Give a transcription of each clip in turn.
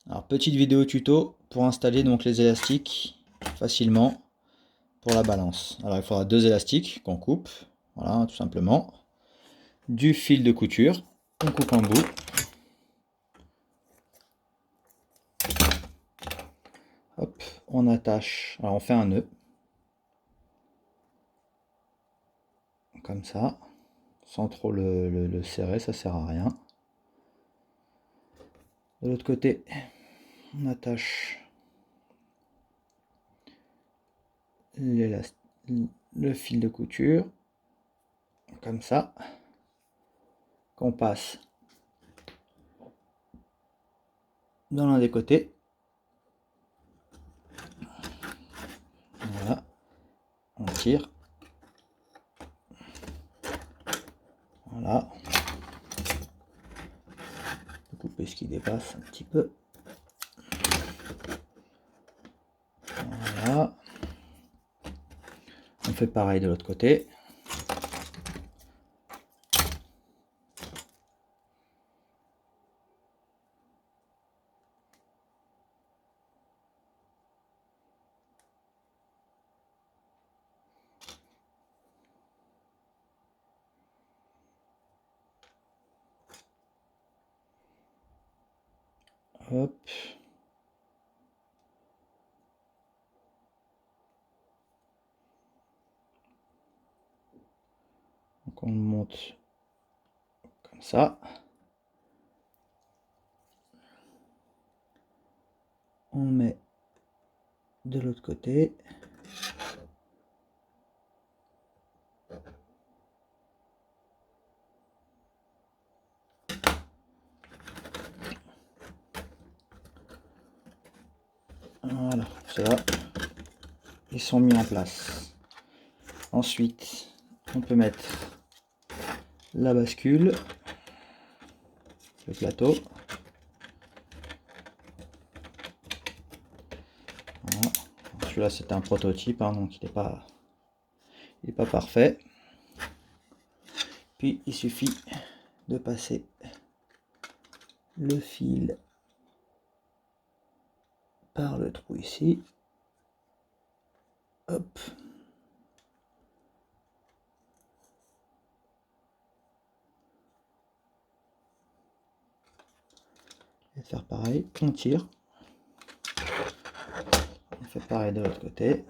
Alors petite vidéo tuto pour installer donc les élastiques facilement pour la balance. Alors il faudra 2 élastiques qu'on coupe, voilà tout simplement. Du fil de couture, on coupe en bout. Hop, on attache, alors on fait un nœud. Comme ça, sans trop le serrer, ça sert à rien. De l'autre côté, on attache le fil de couture, comme ça, qu'on passe dans l'un des côtés. Voilà, on tire. Voilà. On peut couper ce qui dépasse un petit peu. Voilà. On fait pareil de l'autre côté. Hop. Donc on le monte comme ça. On met de l'autre côté. Voilà, ceux-là, ils sont mis en place. Ensuite, on peut mettre la bascule, le plateau. Voilà. Celui-là, c'est un prototype, hein, donc il n'est pas parfait. Puis, il suffit de passer le fil par le trou ici. Hop. Et faire pareil, on tire. On fait pareil de l'autre côté.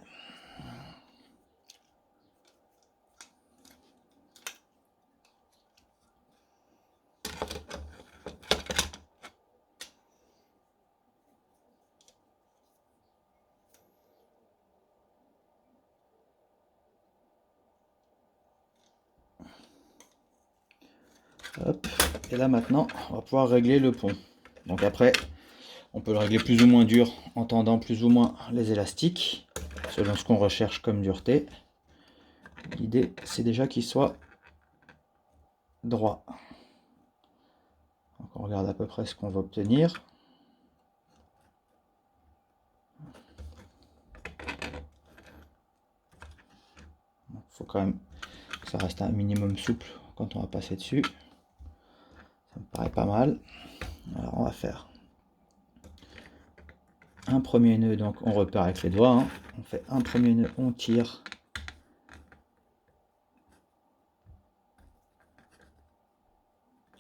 Hop. Et là maintenant, on va pouvoir régler le pont. Donc après, on peut le régler plus ou moins dur en tendant plus ou moins les élastiques, selon ce qu'on recherche comme dureté. L'idée, c'est déjà qu'il soit droit. Donc on regarde à peu près ce qu'on va obtenir. Il faut quand même que ça reste un minimum souple quand on va passer dessus. Ça me paraît pas mal. Alors on va faire un premier nœud, donc on repère avec les doigts. Hein. On fait un premier nœud, on tire.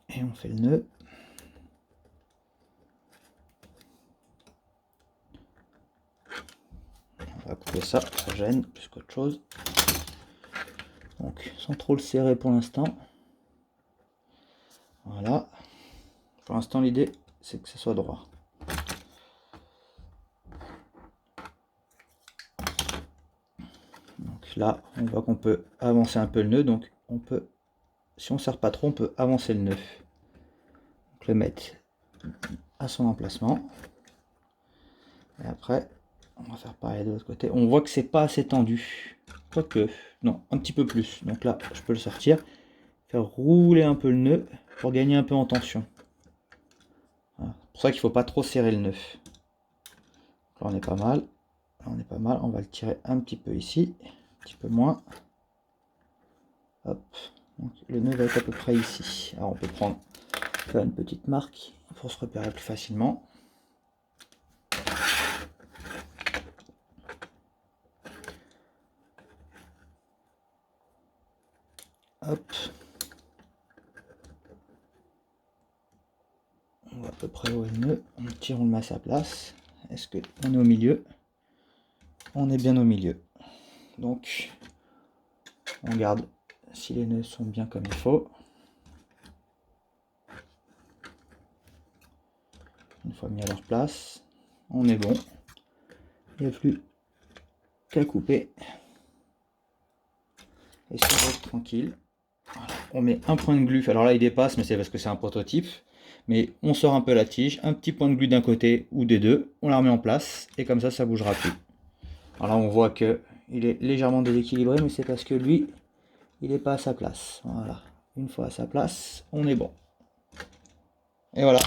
Et on fait le nœud. On va couper ça, ça gêne plus qu'autre chose. Donc sans trop le serrer pour l'instant. Voilà. Pour l'instant l'idée c'est que ce soit droit. Donc là on voit qu'on peut avancer un peu le nœud. Donc on peut, si on ne serre pas trop, on peut avancer le nœud. Donc le mettre à son emplacement. Et après on va faire pareil de l'autre côté. On voit que c'est pas assez tendu. Quoique, non, un petit peu plus. Donc là je peux le sortir. Faire rouler un peu le nœud pour gagner un peu en tension. Voilà. C'est pour ça qu'il ne faut pas trop serrer le nœud. Là on est pas mal. Là on est pas mal. On va le tirer un petit peu ici. Un petit peu moins. Hop. Donc le nœud va être à peu près ici. Alors on peut faire une petite marque pour se repérer plus facilement. Hop. On voit à peu près où est le nœud. On tire, on le met à sa place. Est-ce qu'on est au milieu? On est bien au milieu. Donc, on garde si les nœuds sont bien comme il faut. Une fois mis à leur place, on est bon. Il n'y a plus qu'à couper. Et ça va être tranquille. Voilà. On met un point de glu. Alors là, il dépasse, mais c'est parce que c'est un prototype. Mais on sort un peu la tige, un petit point de glu d'un côté ou des deux. On la remet en place et comme ça ne bougera plus. Alors là, on voit que il est légèrement déséquilibré, mais c'est parce que lui, il n'est pas à sa place. Voilà. Une fois à sa place, on est bon. Et voilà.